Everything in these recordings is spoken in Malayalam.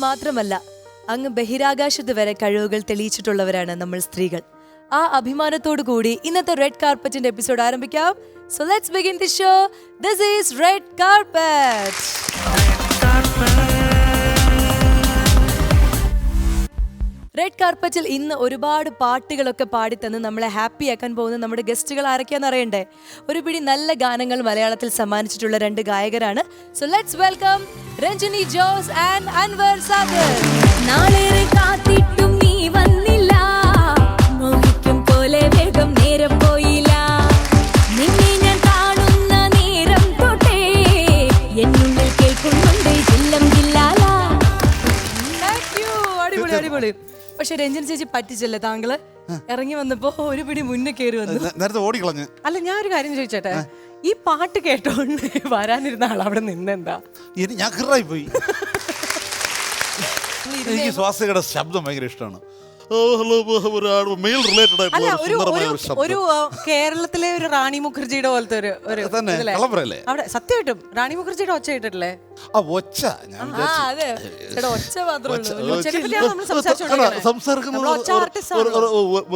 മാത്രമല്ല, അങ്ങ് ബഹിരാകാശത്ത് വരെ കഴിവുകൾ തെളിയിച്ചിട്ടുള്ളവരാണ് നമ്മൾ സ്ത്രീകൾ. ആ അഭിമാനത്തോടു കൂടി ഇന്നത്തെ റെഡ് കാർപ്പറ്റിന്റെ എപ്പിസോഡ് ആരംഭിക്കാം. So let's begin the show. This is Red Carpet. Red കാർപ്പറ്റിൽ ഇന്ന് ഒരുപാട് പാട്ടുകളൊക്കെ പാടിത്തന്ന് നമ്മളെ ഹാപ്പി ആക്കാൻ പോകുന്ന നമ്മുടെ ഗസ്റ്റുകൾ ആരൊക്കെയാന്ന് അറിയണ്ടേ? ഒരു പിടി നല്ല ഗാനങ്ങൾ മലയാളത്തിൽ സമ്മാനിച്ചിട്ടുള്ള 2 ഗായകരാണ്. So let's welcome Ranjini Jose and Anwar Sagar. നാളേറെ കാത്തിട്ടും നീ വന്നില്ല, മോഹിക്കും പോലെ വേഗം നേരം പോയില്ല. നിന്നെ ഞാൻ കാണുന്ന നേരം തൊട്ടേ എന്നുള്ളിൽ കേൾക്കുന്നുണ്ട് ജില്ലം ജില്ലാല. അടിപൊളി അടിപൊളി. പക്ഷെ രഞ്ജൻ ചേച്ചി പറ്റിച്ചല്ലേ താങ്കള്? ഇറങ്ങി വന്നപ്പോ ഒരു പിടി മുന്നേ കയറി വന്നു. നേരത്തെ ഓടിക്കളഞ്ഞ്. അല്ല, ഞാൻ ഒരു കാര്യം ചോദിച്ചേട്ടെ, ഈ പാട്ട് കേട്ടോണ്ട് വരാനിരുന്ന ആൾ അവിടെ നിന്നെന്താ? ഞാൻ കിറായി പോയി. എനിക്ക് സ്വാസികയുടെ ശബ്ദം ഭയങ്കര ഇഷ്ടമാണ്. ഒരു കേരളത്തിലെ ഒരു റാണി മുഖർജിയുടെ പോലത്തെ അവിടെ സത്യമായിട്ടും റാണി മുഖർജിയുടെ ഒച്ച കേട്ടിട്ടില്ലേ? ഒച്ച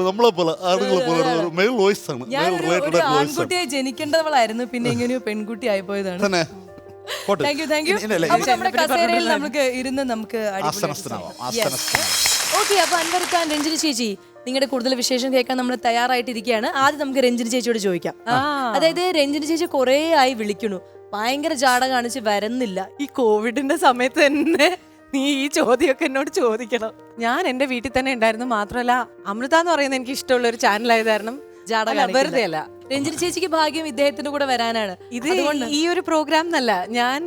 നമ്മളെ പോലെ ആളുകളെ പോലെ മെയിൽ വോയിസ് ആണ്. ആൺകുട്ടിയായി ജനിക്കേണ്ടവളായിരുന്നു, പിന്നെ എങ്ങനെയോ പെൺകുട്ടി ആയി പോയതാണ്. നമുക്ക് ഇരുന്ന് നമുക്ക് ഓക്കെ. അപ്പൊ അൻവർ ഖാൻ, രഞ്ജിനി ചേച്ചി, നിങ്ങളുടെ കൂടുതൽ വിശേഷം കേൾക്കാൻ നമ്മൾ തയ്യാറായിട്ടിരിക്കുകയാണ്. ആദ്യം നമുക്ക് രഞ്ജിനി ചേച്ചിയോട് ചോദിക്കാം. അതായത് രഞ്ജിനി ചേച്ചി കുറേ ആയി വിളിക്കണു, ഭയങ്കര ജാട കാണിച്ച് വരുന്നില്ല. ഈ കോവിഡിന്റെ സമയത്ത് തന്നെ നീ ഈ ചോദ്യമൊക്കെ എന്നോട് ചോദിക്കണം. ഞാൻ എന്റെ വീട്ടിൽ തന്നെ ഉണ്ടായിരുന്നു. മാത്രമല്ല, അമൃത എന്ന് പറയുന്നത് എനിക്ക് ഇഷ്ടമുള്ള ഒരു ചാനലായത് കാരണം വെറുതെ അല്ല. രഞ്ജിനി ചേച്ചിക്ക് ഭാഗ്യം ഇദ്ദേഹത്തിന്റെ കൂടെ വരാനാണ്. ഇത് ഈ ഒരു പ്രോഗ്രാം എന്നല്ല, ഞാൻ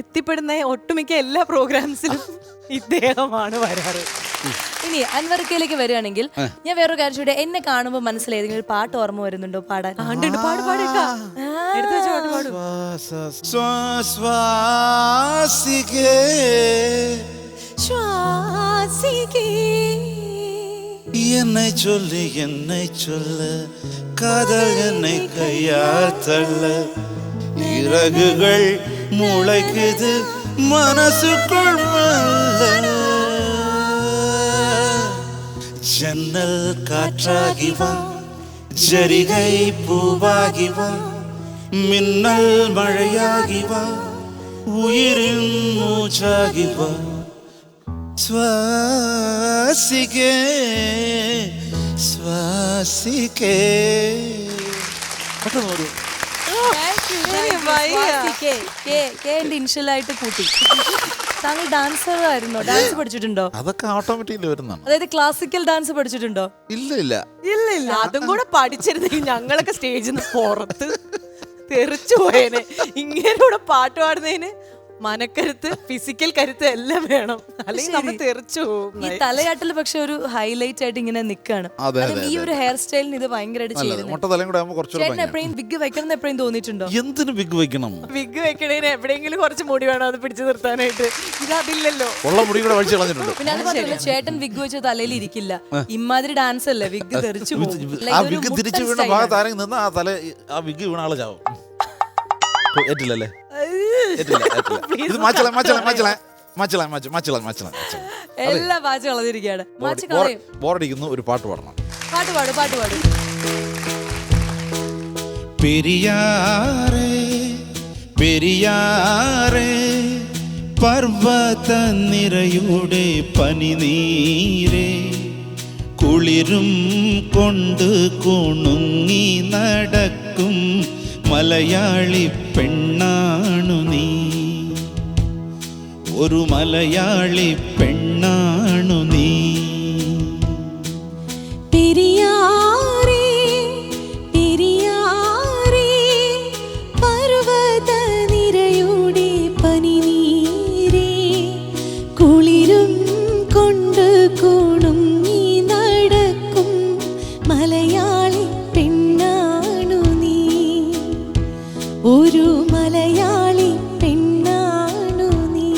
എത്തിപ്പെടുന്ന ഒട്ടുമിക്ക എല്ലാ പ്രോഗ്രാംസിലും ഇദ്ദേഹമാണ് വരാറ്. ഇനി അൻവർക്കയിലേക്ക് വരികയാണെങ്കിൽ ഞാൻ വേറൊരു കാര്യം ചോദിച്ചേ, എന്നെ കാണുമ്പോൾ മനസ്സിൽ ഏതെങ്കിലും പാട്ട് ഓർമ്മ വരുന്നുണ്ടോ പാടാൻ? என்னை சொல்லு என்னை சொல்ல காதல் என்னை கையால் தள்ள இறகுகள் முளைக்குது மனசுக்குள் மெல்ல ஜன்னல் காற்றாகி வா ஜரிகை பூவாகி வா மின்னல் மழையாகி வா உயிரின் மூச்சாகி வா ശ്വാസിക്കേ ശ്വാസിക്കേ. ഇൻഷ്യലായിട്ട് കൂട്ടി. താങ്കൾ ഡാൻസർ ആയിരുന്നോ? ഡാൻസ് പഠിച്ചിട്ടുണ്ടോ? അതൊക്കെ ഓട്ടോമാറ്റിക്കലി വരുന്നതാണ്. അതായത് ക്ലാസിക്കൽ ഡാൻസ് പഠിച്ചിട്ടുണ്ടോ? ഇല്ല ഇല്ല ഇല്ല ഇല്ല. അതും കൂടെ പഠിച്ചിരുന്നെങ്കിൽ ഞങ്ങളൊക്കെ സ്റ്റേജിൽ നിന്ന് പുറത്ത് തെറിച്ചു പോയേനെ. ഇങ്ങനെ പാട്ട് പാടുന്നതിന് മനക്കരുത്ത്, ഫിസിക്കൽ കരുത്ത് എല്ലാം വേണം, അല്ലെങ്കിൽ നമ്മൾ തെറിച്ചു പോകും. ഈ തലയാട്ടിൽ പക്ഷെ ഒരു ഹൈലൈറ്റ് ആയിട്ട് ഇങ്ങനെ നിൽക്കാണ്. ഈ ഒരു ഹെയർ സ്റ്റൈലിന് ഇത് ഭയങ്കരമായിട്ട് ചേട്ടൻ എപ്പോഴും വിഗ് വെക്കണം എപ്പോഴും തോന്നിയിട്ടുണ്ടോ? എന്തിനു വിഗ് വെക്കണം? വിഗ് വെക്കണേന് എവിടെയെങ്കിലും കുറച്ച് മുടി വേണം അത് പിടിച്ചു നിർത്താനായിട്ട്. ഇതതില്ലല്ലോ. പിന്നെ അത് പറഞ്ഞല്ലോ, ചേട്ടൻ വിഗ് വെച്ച് തലയിൽ ഇരിക്കില്ല. ഇമാതിരി ഡാൻസ് അല്ലേ, വിഗ് തെറിച്ചു പോകും. തിരിച്ചു വീണ ഭാഗത്ത് ആരെങ്കിലും നിന്നാ ആ തല ആ വിഗ് വീണ ആള് ചാവും. ഏറ്റില്ലല്ലേ? എല്ലാ പാച്ച് കളഞ്ഞിരിക്കുകയാണ്. ബോറടിക്കുന്നു, ഒരു പാട്ട് പാടണം. പാട്ട് പാടും, പാട്ട് പാടും. പെരിയാറേ പെരിയാറേ പർവ്വത നിരയുടെ പനിനീരേ കുളിരും കൊണ്ട് കുണുങ്ങി നടക്കും മലയാളി പെണ്ണാണു നീ, ഒരു മലയാളി പെണ്ണാണു നീ. പെരിയാറേ പെരിയാറേ പർവ്വത നിരയുടെ പനിനീരേ കുളിരും കൊണ്ട് കുണുങ്ങി നടക്കും മലയാളി പെണ്ണാണു നീ, ഒരു മലയാളി പെണ്ണാണു നീ.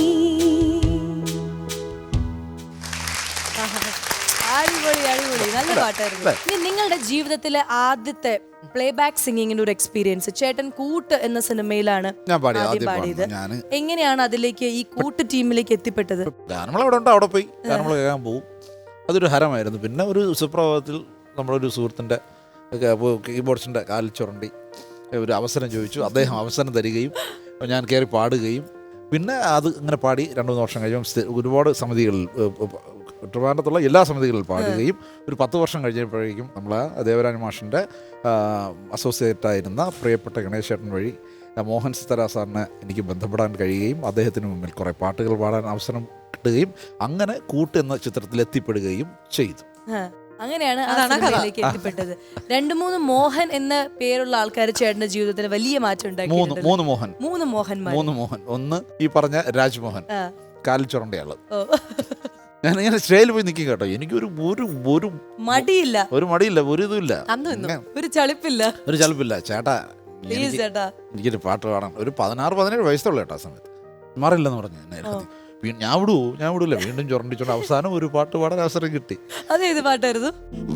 അടിപൊളി അടിപൊളി, നല്ല പാട്ടായിരുന്നു. ഇനി നിങ്ങളുടെ ജീവിതത്തിലെ ആദ്യത്തെ പ്ലേ ബാക്ക് സിംഗിങ്ങിന്റെ ഒരു എക്സ്പീരിയൻസ്. ചേട്ടൻ കൂട്ട് എന്ന സിനിമയിലാണ് ഞാൻ പാടി ആദ്യം ആദ്യം പാടിയത്. ഞാൻ എങ്ങനെയാണ് അതിലേക്ക് ഈ കൂട്ട് ടീമിലേക്ക് എത്തിപ്പെട്ടത്? ഗാനമേള അവിടെ ഉണ്ട്, അവിടെ പോയി ഗാനമേള കേൾക്കാൻ പോകും. അതൊരു ഹരമായിരുന്നു. പിന്നെ ഒരു സുപ്രഭാതത്തിൽ നമ്മളൊരു സുഹൃത്തിൻ്റെ കീബോർഡ്സിൻ്റെ കാലിൽ ചുരണ്ടി ഒരു അവസരം ചോദിച്ചു. അദ്ദേഹം അവസരം തരികയും ഞാൻ കയറി പാടുകയും പിന്നെ അത് ഇങ്ങനെ പാടി 2-3 വർഷം കഴിയുമ്പോൾ ഒരുപാട് സമിതികളിൽ ട്രിവാൻഡ്രത്തുള്ള എല്ലാ സമിതികളിൽ പാടുകയും ഒരു 10 വർഷം കഴിഞ്ഞപ്പോഴേക്കും നമ്മൾ ദേവരാജ മാഷിൻ്റെ അസോസിയേറ്റായിരുന്ന പ്രിയപ്പെട്ട ഗണേശേട്ടൻ വഴി മോഹൻ സിത്താര സാറിനെ എനിക്ക് ബന്ധപ്പെടാൻ കഴിയുകയും അദ്ദേഹത്തിന് മുമ്പിൽ കുറേ പാട്ടുകൾ പാടാൻ അവസരം കിട്ടുകയും അങ്ങനെ കൂട്ട് എന്ന ചിത്രത്തിൽ എത്തിപ്പെടുകയും ചെയ്തു. അങ്ങനെയാണ് ആ സിനിമയിലേക്ക് എത്തിപ്പെട്ടത്. 2-3 മോഹൻ എന്ന പേരുള്ള ആൾക്കാർ ചേട്ടന്റെ ജീവിതത്തിൽ വലിയ മാറ്റം ഉണ്ടാക്കി. 3 മോഹൻ. 3 മോഹന്മാർ. 3 മോഹൻ. ഒന്ന് ഈ പറഞ്ഞ രാജ്മോഹൻ, കാലിൽ ചുരണ്ടയാള്. ഓ. ഞാൻ ഇങ്ങനെ സ്റ്റേജിൽ പോയി നിൽക്കും കേട്ടോ. എനിക്ക് ഒരു മടിയില്ല, ഒരു മടിയില്ല, ഒരു ഇതുമില്ല, ഒരു ചളിപ്പില്ല, ഒരു ചലിപ്പില്ല. ചേട്ടാ പ്ലീസ് ചേട്ടാ എനിക്കൊരു പാട്ട് പാടാൻ. ഒരു 16-17 വയസ്സുള്ള കേട്ടോ ആ സമയത്ത്. മാറില്ലെന്ന് പറഞ്ഞു. ഞാൻ വിടൂല. വീണ്ടും ചുരണ്ടിച്ചോണ്ട് അവസാനം ഒരു പാട്ട് പാടാൻ അവസരം കിട്ടി. അതേത് പാട്ടായിരുന്നു?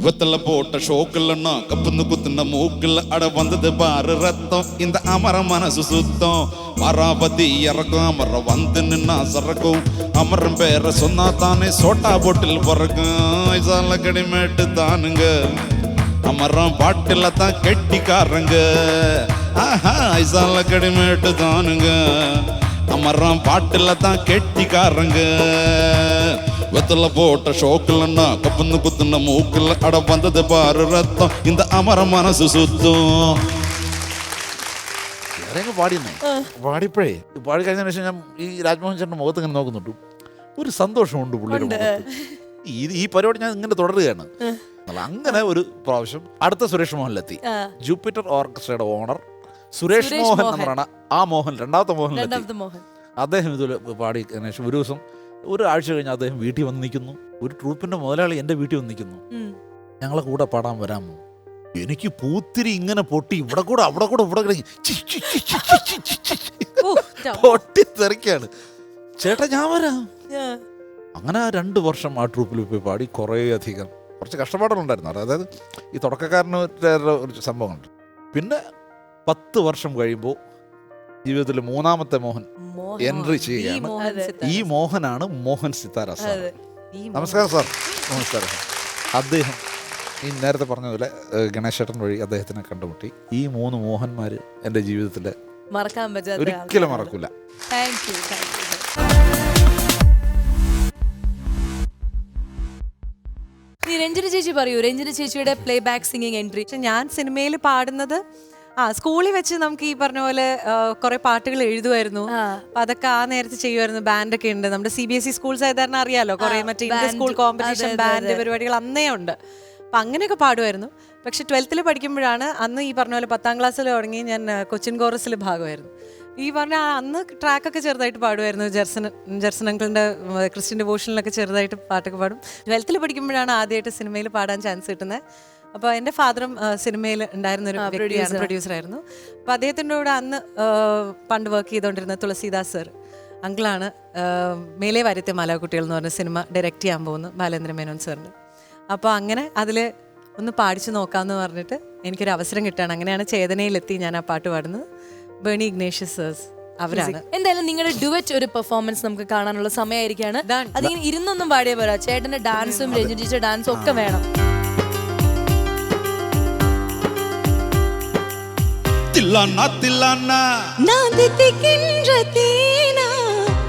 வெத்தல போட்ட ஷோக்கல்னா கப்புந்து குத்துன மூக்குல அட வந்தது பாரு ரத்தம் இந்த அமர மனசு சுத்தம் மராபதி இறக்கும் அமர வந்து நின்னா சறக்கும் அமரம் பேர சொன்னா தானே சோட்டா போட்டில் பறக்கும் ஐசால கடிமேட்டு தானுங்க அமரம் பாட்டில தான் கெட்டிக்காரங்க ஆஹா ஐசால கடிமேட்டு தானுங்க அமரம் பாட்டில தான் கெட்டிக்காரங்க வெத்தல போட்ட ஷோக்கல்னா கப்புந்து குத்துன மூக்குல அட வந்தது பாரு ரத்தம் இந்த அமர மனசு சுத்தம். പാടിയപ്പോഴേ പാടി കഴിഞ്ഞതിന് ശേഷം ഞാൻ ഈ രാജ്മോഹൻ ചേട്ടൻ്റെ മുഖത്ത് ഇങ്ങനെ നോക്കുന്നുണ്ട്. ഒരു സന്തോഷമുണ്ട് പുള്ളിയുടെ മുഖത്ത്. ഈ പരിപാടി ഞാൻ ഇങ്ങനെ തുടരുകയാണ്. അങ്ങനെ ഒരു പ്രാവശ്യം അടുത്ത സുരേഷ് മോഹനിലെത്തി. ജൂപ്പിറ്റർ ഓർക്കസ്ട്രയുടെ ഓണർ സുരേഷ് മോഹൻ എന്ന് പറയുന്ന ആ മോഹൻ, രണ്ടാമത്തെ മോഹൻ. അദ്ദേഹം ഇതുപോലെ പാടി ഗണേഷ്. ഒരു ദിവസം ഒരാഴ്ച കഴിഞ്ഞ് അദ്ദേഹം വീട്ടിൽ വന്ന് നിൽക്കുന്നു. ഒരു ട്രൂപ്പിന്റെ മുതലാളി എൻ്റെ വീട്ടിൽ വന്ന് നിൽക്കുന്നു. ഞങ്ങളെ കൂടെ പാടാൻ വരാമോ? എനിക്ക് പൂത്തിരി ഇങ്ങനെ പൊട്ടി ഇവിടെ കൂടെ അവിടെ കൂടെ ഇവിടെ പൊട്ടി തെറിക്കാണ്. ചേട്ടാ ഞാൻ വരാം. അങ്ങനെ 2 വർഷം ആ ട്രൂപ്പിൽ പോയി പാടി. കുറേ അധികം കുറച്ച് കഷ്ടപ്പാടുകളുണ്ടായിരുന്നു. അതായത് ഈ തുടക്കക്കാരന് ഒരു സംഭവമുണ്ട്. പിന്നെ 10 വർഷം കഴിയുമ്പോൾ ജീവിതത്തിൽ 3ാമത്തെ മോഹൻ എൻട്രി ചെയ്യുകയാണ്. ഈ മോഹനാണ് മോഹൻ സിത്താര സാർ. നമസ്കാരം സാർ. നമസ്കാരം സാർ. അദ്ദേഹം ഈ നേരത്തെ പറഞ്ഞതുപോലെ ഗണേശേട്ടൻ വഴി അദ്ദേഹത്തിനെ കണ്ടുമുട്ടി. ഈ 3 മോഹന്മാര് എൻ്റെ ജീവിതത്തിൽ മറക്കാൻ പറ്റാത്ത ഒരിക്കലും മറക്കൂല. രഞ്ജിനി ചേച്ചി പറയൂ, രഞ്ജിനി ചേച്ചിയുടെ പ്ലേ ബാക്ക് സിംഗിങ് എൻട്രി. ഞാൻ സിനിമയിൽ പാടുന്നത് സ്കൂളിൽ വെച്ച് നമുക്ക് ഈ പറഞ്ഞ പോലെ കുറെ പാട്ടുകൾ എഴുതുമായിരുന്നു. അപ്പൊ അതൊക്കെ ആ നേരത്തെ ചെയ്യുമായിരുന്നു. ബാൻഡൊക്കെ ഉണ്ട്. നമ്മുടെ CBSE സ്കൂൾ സാധാരണ അറിയാലോ, കുറെ മറ്റേ ഇന്റർ സ്കൂൾ കോമ്പറ്റീഷൻ ബാൻഡ് പരിപാടികൾ അന്നേ ഉണ്ട്. അപ്പൊ അങ്ങനെയൊക്കെ പാടുമായിരുന്നു. പക്ഷെ 12th പഠിക്കുമ്പോഴാണ് അന്ന് ഈ പറഞ്ഞ പോലെ 10ാം ക്ലാസ്സിൽ തുടങ്ങി ഞാൻ കൊച്ചിൻ കോറസിൽ ഭാഗമായിരുന്നു. ഈ പറഞ്ഞ അന്ന് ട്രാക്കൊക്കെ ചെറുതായിട്ട് പാടുമായിരുന്നു. ജെർസൺ അങ്കിളിന്റെ ക്രിസ്ത്യൻ ഡിവോഷനിലൊക്കെ ചെറുതായിട്ട് പാട്ടൊക്കെ പാടും. 12th പഠിക്കുമ്പോഴാണ് ആദ്യമായിട്ട് സിനിമയിൽ പാടാൻ ചാൻസ് കിട്ടുന്നത്. അപ്പോൾ എൻ്റെ ഫാദറും സിനിമയിൽ ഉണ്ടായിരുന്ന ഒരു വ്യക്തിയാണ്, പ്രൊഡ്യൂസറായിരുന്നു. അപ്പോൾ അദ്ദേഹത്തിൻ്റെ കൂടെ അന്ന് പണ്ട് വർക്ക് ചെയ്തുകൊണ്ടിരുന്ന തുളസീദാസ് സർ അങ്കിളാണ് മേലെ വരുത്തിയ മാലാകുട്ടികൾ എന്ന് പറഞ്ഞ സിനിമ ഡയറക്റ്റ് ചെയ്യാൻ പോകുന്നു ബാലേന്ദ്ര മേനോൻ സാറിന്. അപ്പോൾ അങ്ങനെ അതിൽ ഒന്ന് പാടിച്ചു നോക്കാമെന്ന് പറഞ്ഞിട്ട് എനിക്കൊരു അവസരം കിട്ടുകയാണ്. അങ്ങനെയാണ് ചേതനയിലെത്തി ഞാൻ ആ പാട്ട് പാടുന്നത്. ബേണി ഇഗ്നേഷ്യസ് സേഴ്സ് അവരാണ്. എന്തായാലും നിങ്ങളുടെ ഡുവറ്റ് ഒരു പെർഫോമൻസ് നമുക്ക് കാണാനുള്ള സമയമായിരിക്കാണ്. അതിങ്ങനെ ഇരുന്നൊന്നും പാടിയാൽ പോരാ, ചേട്ടന്റെ ഡാൻസും രഞ്ജിനി ചേച്ചിയുടെ ഡാൻസും ഒക്കെ വേണം. தில்லானா தில்லானா நான் தித்திக்கின்ற தேனா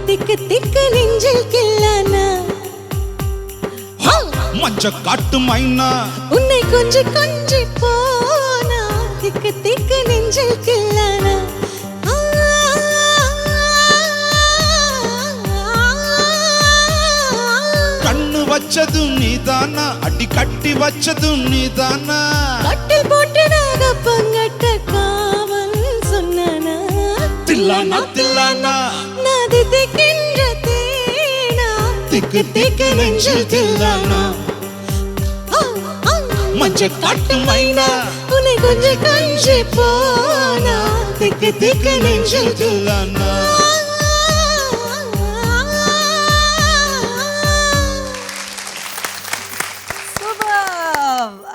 திக்கு திக்கு நெஞ்சில் கில்லானா மஞ்ச காட்டு மைனா உன்னை கொஞ்சி கொஞ்சி போனா திக்கு திக்கு நெஞ்சில் கில்லானா கண்ணு வச்சதும் நீதானா அடி கட்டி வச்சதும் நீதானா கட்டில் போட்டு நாக பங்கட்ட தில்லானா தில்லானா நான் தித்திக்கின்ற தேனா திக்கு திக்கு நெஞ்சில் தில்லானா மஞ்ச காட்டு மைனா உன்னை கொஞ்சம் கொஞ்சி போனா திக்கு திக்கு நெஞ்சில் தில்லானா.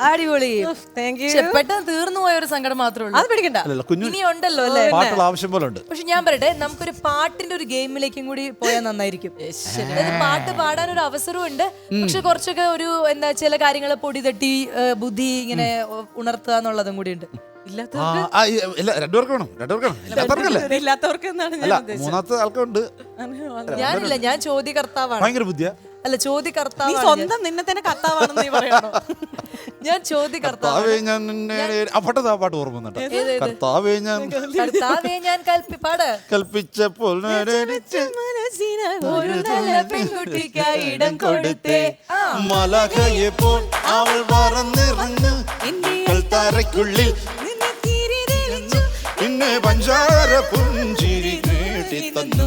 അടിപൊളി. അടിപൊളി. Thank you. പക്ഷെ പെട്ടെന്ന് തീർന്നു പോയ ഒരു സങ്കടം മാത്രമേ ഉള്ളൂ. അത് പിടിക്കണ്ട. അല്ലല്ല കുഞ്ഞു ഇനി ഉണ്ടല്ലോ അല്ലേ? പാട്ടുള്ള ആവശ്യം പോലെ ഉണ്ട്. പക്ഷെ ഞാൻ പറയട്ടെ, നമുക്കൊരു പാട്ടിന്റെ ഒരു ഗെയിമിലേക്കും കൂടി പോയാൽ നന്നായിരിക്കും. അതായത് പാട്ട് പാടാൻ ഒരു അവസരവും ഉണ്ട്, പക്ഷെ കുറച്ചൊക്കെ ഒരു എന്താ ചില കാര്യങ്ങൾ പൊടി തട്ടി ബുദ്ധി ഇങ്ങനെ ഉണർത്തുക എന്നുള്ളതും കൂടി ഉണ്ട്. രണ്ടുപേർക്ക് വേണം, ഇല്ലാത്തവർക്കല്ലേ? ഇല്ലാത്തവർക്ക് എന്നാണ് അല്ല, ഞാൻ ഉദ്ദേശിച്ചത്. മൂന്നാമത്തെ ആൾക്കുണ്ട്. ഞാനില്ല, ഞാൻ ചോദ്യകർത്താവാണ്. ഭയങ്കര ബുദ്ധിയാ. അല്ല, നീ ചോദ്യകർത്താവ്. സ്വന്തം നിന്നെ തന്നെ കർത്താവാണെന്ന് നീ പറയണോ? ഞാൻ ചോദ്യകർത്താവ്. കർത്താവേ ഞാൻ നിന്നെ പെട്ടെന്ന് ആ പാട്ട് ഓർമ്മ വന്നിട്ട്. കർത്താവേ ഞാൻ കർത്താവേ ഞാൻ പാട് കൽപ്പിച്ചപ്പോൾ ഒരു നല്ല പെൺകുട്ടിക്കായി ഇടം കൊടുത്തേ. മലകയെ പോൽ അവൾ പറന്നിറങ്ങ് തറയ്ക്കുള്ളിൽ പിന്നെ പഞ്ചാര പുഞ്ചിരി നീട്ടി തന്നു.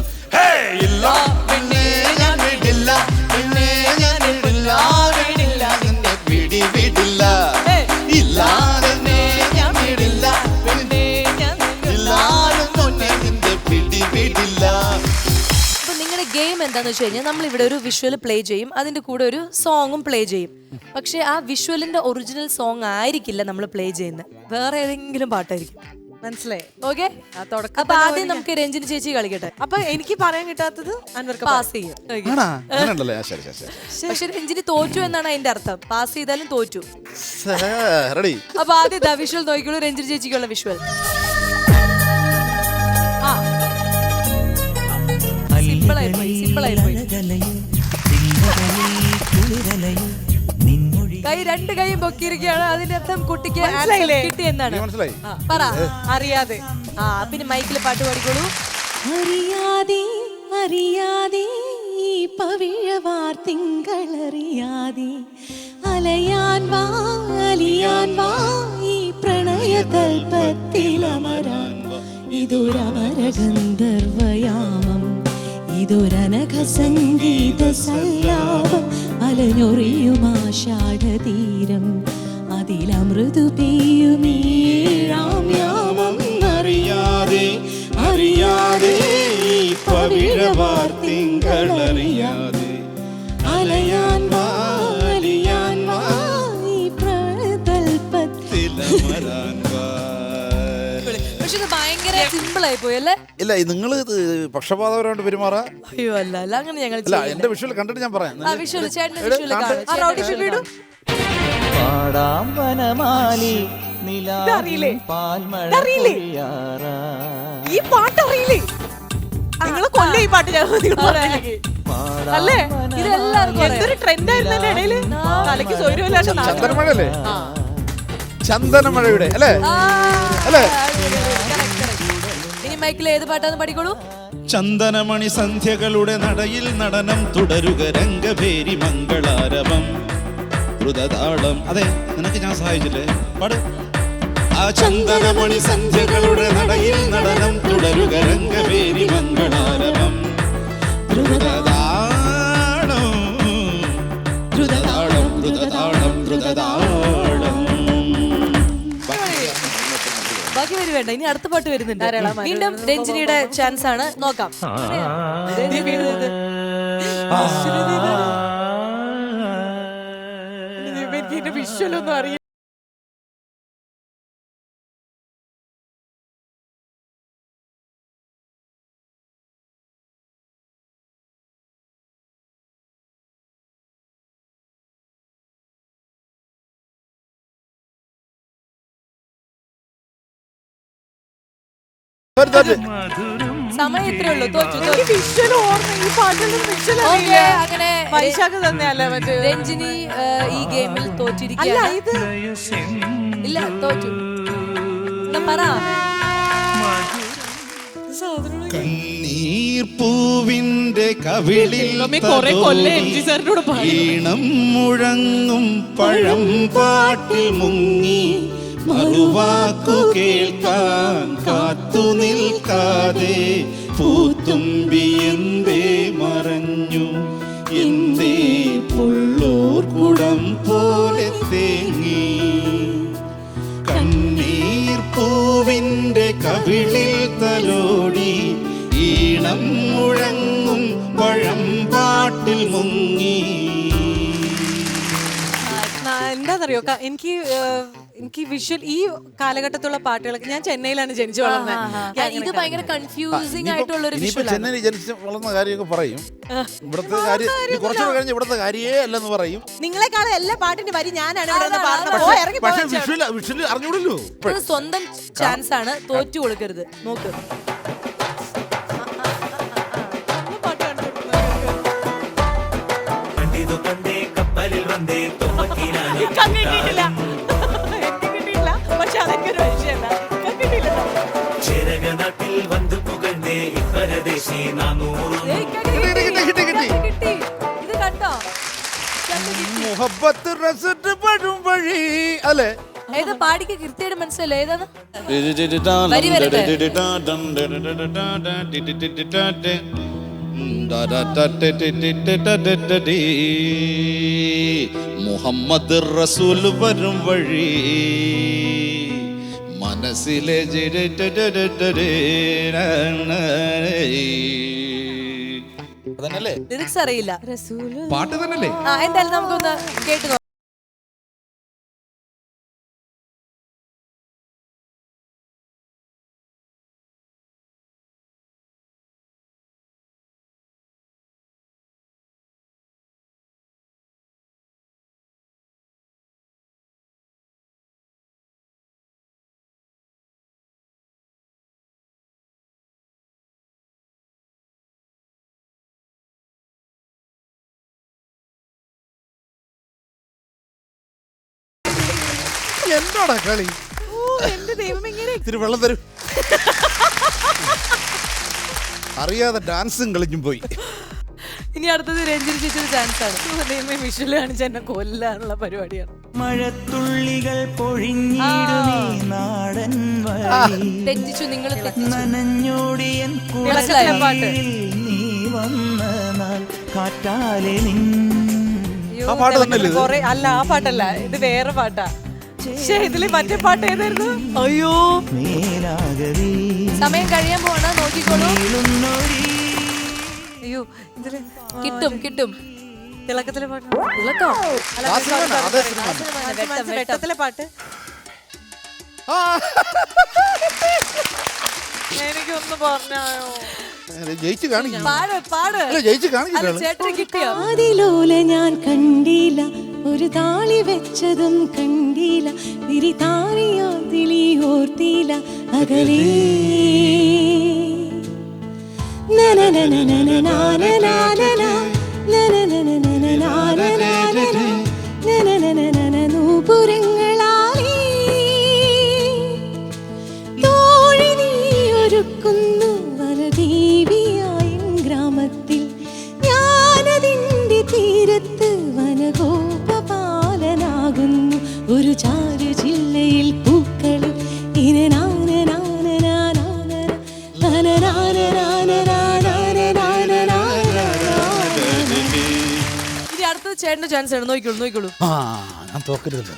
ഇല്ല പിന്നെ ഞാൻ വിടില്ല, പിന്നെ ഞാൻ വിടില്ല, വിടില്ല നിന്നെ പിടി വിടില്ല, ഇല്ലാതെ ഞാൻ വിടില്ല, പിന്നെ ഞാൻ ഇല്ലാതെ നിന്നെ പിടി വിടില്ല. അപ്പൊ നിങ്ങളുടെ ഗെയിം എന്താന്ന് വെച്ച് കഴിഞ്ഞാൽ നമ്മൾ ഇവിടെ ഒരു വിഷ്വൽ പ്ലേ ചെയ്യും, അതിന്റെ കൂടെ ഒരു സോങ്ങും പ്ലേ ചെയ്യും. പക്ഷെ ആ വിഷ്വലിന്റെ ഒറിജിനൽ സോങ് ആയിരിക്കില്ല നമ്മൾ പ്ലേ ചെയ്യുന്നത്, വേറെ ഏതെങ്കിലും പാട്ടായിരിക്കും. മനസ്സിലായി. ഓക്കെ, അപ്പൊ ആദ്യം നമുക്ക് രഞ്ജിനി ചേച്ചി കളിക്കട്ടെ. അപ്പൊ എനിക്ക് പറയാൻ കിട്ടാത്തത് അൻവർക്ക് പാസ് ചെയ്യും. പക്ഷെ രഞ്ജിനി തോറ്റു എന്നാണ് അതിന്റെ അർത്ഥം. പാസ് ചെയ്താലും തോറ്റു. റെഡി. അപ്പൊ ആദ്യം വിഷ്വൽ നോക്കിക്കോളൂ, രഞ്ജിനി ചേച്ചിക്കുള്ള വിഷ്വൽ. സിമ്പിളായി പോയി. കൈ രണ്ട് കൈയും പൊക്കിയിരിക്കുകയാണ്, അതിന്റെ അർത്ഥം കുട്ടിക്ക് മനസ്സിലായില്ലേ? കിട്ടി എന്നാണ്. മനസ്സിലായി. പറ. അറിയാതെ. പിന്നെ മൈക്കിൽ പാട്ട് പാടിക്കോളൂ. അറിയാതെ അറിയാതെ ഈ പവിഴവാർ തിങ്കളറിയാതെ അലയാൻ വാ അലിയാൻ വാ ഈ പ്രണയതൽപത്തിലമരാൻ വാ. ഇതൊരമര ഗന്ധർവയാമം, ഇതൊരനഘ സംഗീത സല്ലാപം, അലഞ്ഞൊറിയുമാഷാഢതീരം അതിലമൃദു പെയ്യുമീഴാം യാമം. അറിയാതെ അറിയാതെ ഈ പവിഴവാർ തിങ്കളറിയാതെ അലയാൻ വാ അലിയാൻ വാ ഈ പ്രണയതൽപത്തിലമരാൻ വാ. പക്ഷെ ഇത് ഭയങ്കര സിമ്പിൾ ആയി പോയി അല്ലേ? ഇല്ല, നിങ്ങൾ പക്ഷപാതപരമായിട്ട് പെരുമാറാ. അയ്യോ അല്ല അങ്ങനെ ഞങ്ങൾ അല്ല, എന്റെ വിഷ്വൽ കണ്ടിട്ട് ഞാൻ പറയാം. വിഷ്വൽ ചേട്ടന്റെ വിഷ്വൽ പാടാം വനമാലി ഇതറിയില്ലേ? പാൽമഴ ഇതറിയില്ലേ? ഈ പാട്ട് അറിയില്ലേ? നിങ്ങളെ കൊല്ലം ഈ പാട്ട് ഞാൻ നിങ്ങൾ പറയാനെങ്കിൽ. അല്ലേ? ഇതെല്ലാവർക്കും എന്തൊരു ട്രെൻഡ് ആയിരുന്നു എന്റെ ഇടയില്. തലയ്ക്ക് സൗകര്യമില്ലാണ്ട് ചന്ദനമഴയല്ലേ? ചന്ദനമഴയുടെ അല്ലേ? അല്ലേ? ഇനി മൈക്കിൽ ഏത് പാട്ടാന്ന് പഠിക്കോളൂ. ചന്ദനമണി സന്ധ്യകളുടെ നടയിൽ നടനം തുടരുക രംഗഭേരി മംഗളാരവം ദ്രുതതാളം. അതെ, നിനക്ക് ഞാൻ സഹായിച്ചില്ലേ? പാട്. ആ ചന്ദനമണി സന്ധ്യകളുടെ നടയിൽ നടനം തുടരുക രംഗഭേരി മംഗളാരവം ദ്രുതതാളം ദ്രുതതാളം ദ്രുതതാളം ദ്രുതതാളം. ബാക്കി വരുവേണ്ട, ഇനി അടുത്ത പാട്ട് വരുന്നുണ്ട്. വീണ്ടും രഞ്ജിനിയുടെ ചാൻസ് ആണ്, നോക്കാം. എനിക്ക് വിഷ്വലൊന്നും അറിയില്ല. സമയം ഇത്രേ ഉള്ളൂ, തോറ്റു. വിഷ്വൽ ഓർമ്മ, ഈ പാട്ടിലൊന്നും വിഷ്വൽ ഓക്കേ, അങ്ങനെ വൈശാഖ് തന്നെയല്ലേ മറ്റേ രഞ്ജിനി ഈ ഗെയിമിൽ അല്ല തോറ്റിരിക്കുകയാണ്. ഇത് ഇല്ല, തോറ്റു. എന്നാ പറ. കണ്ണീർപ്പൂവിന്റെ കവിളിൽ കൊറേ കൊല്ലം എം ജി സാറിനോട് ഈണം മുഴങ്ങും പഴം പാട്ടിൽ മുങ്ങി മറുവാക്കു കേൾക്കാൻ കാത്തു നിൽക്കാതെ പൂത്തുമ്പി എന്തേ മറഞ്ഞു, എന്തേ പുള്ളൂർ കുടം പോലെ തേങ്ങി. കണ്ണീർപ്പൂവിന്റെ കവിളിൽ തലോടി ഈണം മുഴങ്ങും പഴം പാട്ടിൽ മുങ്ങി. എന്താന്നറിയോ അറിയോ എനിക്ക് വിഷ്വൽ ഈ കാലഘട്ടത്തിലുള്ള പാട്ടുകളൊക്കെ ഞാൻ ചെന്നൈയിലാണ് ജനിച്ചു വളർന്നത്. ഇത് ഭയങ്കര കൺഫ്യൂസിംഗ് ആയിട്ടുള്ള ഒരു ഇനിയിപ്പോ വിഷ്വലാണ്. ചെന്നൈയിൽ ജനിച്ച് വളർന്ന കാര്യമൊക്കെ പറയും. ഇവിടുത്തെ കാര്യം ഇനി കുറച്ചുകൂടെ കഴിഞ്ഞ് ഇവിടുത്തെ കാര്യേ അല്ലെന്ന് പറയും. നിങ്ങളെക്കാളും എല്ലാ പാട്ടിന്റെ വരി ഞാനാണ് ഇവിടെ നിന്ന് പാടുന്നത്. പോ, ഇറങ്ങി പോ, പക്ഷെ ചേട്ടാ. വിഷ്വല് അറിഞ്ഞൂടല്ലോ. ഇത് സ്വന്തം ചാൻസ് ആണ്, തോറ്റു കൊടുക്കരുത്. നോക്ക്, ഒന്ന് പാട്ട് കണ്ടു. കണ്ടിട്ടില്ല, എനിക്ക് കിട്ടിയില്ല. പക്ഷെ അതെനിക്കൊരു വിഷയമല്ല, കണ്ടിട്ടില്ല. കിട്ടി. ഇത് കണ്ടോ? മുഹബത്ത് റസറ്റ് പഴും വഴി അല്ലേ? ഏതാ പാടിക്ക് കൃത്യമായിട്ട് മനസ്സിലല്ലോ ഏതാണ്? വരി വരട്ടെ. മുഹമ്മദ് റസൂൽ വരും വഴി മനസ്സിലെ അതന്നല്ലേ ലിറിക്സ് അറിയില്ല. പാട്ട് തന്നല്ലേ? എന്തായാലും നമുക്കൊന്ന് കേട്ട് നോക്കാം. എന്താടാ കളി? എന്റെ ദൈവം, ഇങ്ങനെ ഇത്തിരി വെള്ളം തരും. അറിയാതെ ഡാൻസും കളിച്ചും പോയി. ഇനി അടുത്തത് രഞ്ജിനി ചേച്ചിയുടെ ചാൻസ് ആണ്. വിഷ്വൽ കാണിച്ച് എന്നെ കൊല്ലാനുള്ള പരിപാടിയാണ്. മഴത്തുള്ളികൾ പൊഴിഞ്ഞിടുമീ നാടൻ വഴി തെറ്റിച്ചു, നിങ്ങൾ തെറ്റിച്ചു. നനഞ്ഞോടിയൻ മനസ്സിലായോ പാട്ട്? കുളത്തിൽ നീ വന്ന നാൾ കാറ്റാലെ നിൻ ആ പാട്ട് തന്നെയല്ലേ ഇത്? കൊറേ അല്ല, ആ പാട്ടല്ല, ഇത് വേറെ പാട്ടാ. പക്ഷേ ഇതില് മറ്റേ പാട്ട് ഏതായിരുന്നു? അയ്യോ, മേലാകവേ സമയം കഴിയാൻ പോണ, നോക്കിക്കോളൂ. നീളുന്നൊരീ അയ്യോ, ഇതില് കിട്ടും. തിളക്കത്തിലെ പാട്ട്, തിളക്കോ? അല്ല, ആ സിനിമ തന്നെ, അതേ സിനിമ ആ സിനിമ തന്നെ, വെട്ടം. വെട്ടത്തിലെ പാട്ട്. ആ, എനിക്കൊന്ന് പറഞ്ഞായോ? ജയിച്ച് കാണിക്കും. പാട്. അല്ല ജയിച്ച് അല്ല, കാണിക്കില്ല. ചേട്ടന് കിട്ടിയോ? അതിലോല ഞാൻ കണ്ടില്ല, ഒരു താളി വെച്ചതും കണ്ടില്ല, വിരി താരിയാതിലി ഓർത്തില്ല അകലേ. നൂപുരങ്ങളാലേ തോഴി നീ ഒരുക്കുന്നു വനദേവിയായ ഗ്രാമത്തിൽ, ഞാനതിൻ്റെ തീരത്ത് വനഗോപപാലനാകുന്നു. ഒരു ചാരു ജില്ലയിൽ പൂക്കളിൽ ഇനി അടുത്തത് ചേട്ടന്റെ ചാൻസ് ആണ്, നോക്കിക്കോളൂ. ആ ഞാൻ തോക്കരുതല്ലോ.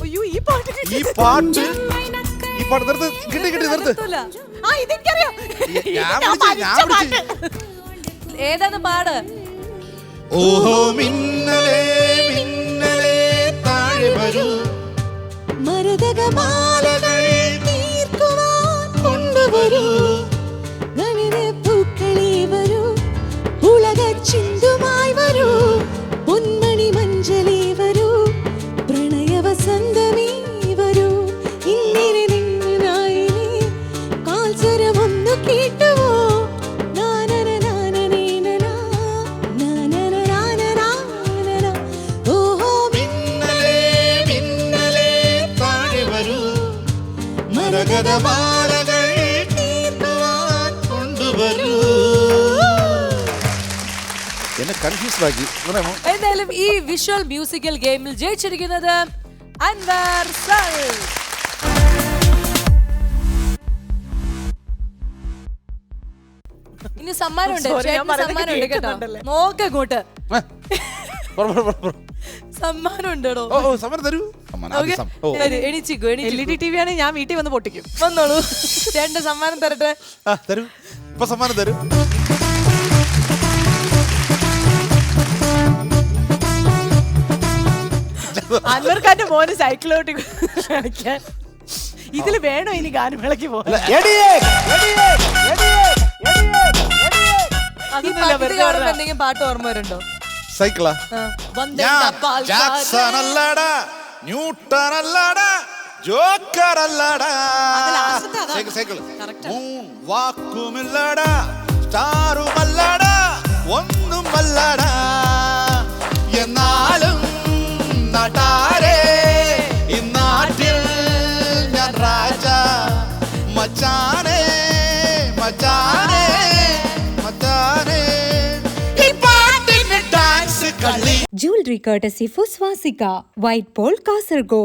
അയ്യോ, ഈ പാട്ട് ഈ പാട്ട് നിർത്ത്. കിട്ടി നിർത്ത്. നിർത്തൂല. ആ, ഇതെനിക്കറിയാം. ഞാൻ പിടിച്ച്. ഏതാന്ന് പാട്. ഓഹോ മിന്നലേ മിന്നലേ താഴെ വരൂ മരതകമാലകൾ തീർക്കുവാൻ കൊണ്ടുവരൂ, പൂക്കളെ വരൂ, ഉലക ചിന്തുമായി വരൂ, പൊന്മണി മഞ്ചലേ വരൂ, പ്രണയ വസന്തമേ വരൂ, ഇങ്ങനെ നിന്നായിലേ കാൽസ്വരമൊന്നു കേട്ടുവോ. ഓഹോ മിന്നലേ മിന്നലേ താഴെ വരൂ മരകതമാലകൾ തീർക്കുവാൻ കൊണ്ടുവരൂ. എന്നെ കൺഫ്യൂസ്ഡാക്കി. എന്തായാലും ഈ വിഷ്വൽ മ്യൂസിക്കൽ ഗെയിമിൽ ജയിച്ചിരിക്കുന്നത് അൻവർ സൽ. ഇനി സമ്മാനമുണ്ട്, Sorry, ഞാൻ ചേട്ടന് പറയുന്നത് സമ്മാനമുണ്ട് കേട്ടോ. കേൾക്കുന്നുണ്ടല്ലേ? നോക്കങ്ങോട്ട് സമ്മാനമുണ്ടോ? ഓ സമരം തരൂ. സമ്മാനം, ആദ്യം ഓ എണീച്ചിക്കോ. LED TV ആണ്, ഞാൻ വീട്ടിൽ വന്ന് പൊട്ടിക്കും. വന്നോളൂ, ചേട്ടന്റെ സമ്മാനം തരട്ടെ. ആ തരൂ. ഇപ്പൊ സമ്മാനം തരൂ. അൻവർ ഖാന്റെ മോന് സൈക്കിളോട്ട് കളിക്കാൻ ഇതില് വേണോ ഇനി ഗാനമേളയ്ക്ക് പോകാൻ ഈ പാട്ട് കാണുമ്പോ എന്തെങ്കിലും പാട്ട് ഓർമ്മ വരുന്നുണ്ടോ? സൈക്കിളാ ജാക്സൺ അല്ലടാ ന്യൂട്ടൺ അല്ലടാ ജോക്കർ അല്ലടാ സൈക്കിൾ മൂൺ വാക്കുമില്ലടാ സ്റ്റാറുമല്ലടാ ഒന്നുമല്ലടാ എന്നാലും നാട്ടാരേ ഈ നാട്ടിൽ ഞാൻ രാജ മച്ചാനേ മച്ചാനേ മച്ചാനേ ഈ പാട്ടിന് ഡാൻസ് കളി Jewelry courtesy for Swastika, White Pole, Kasargod.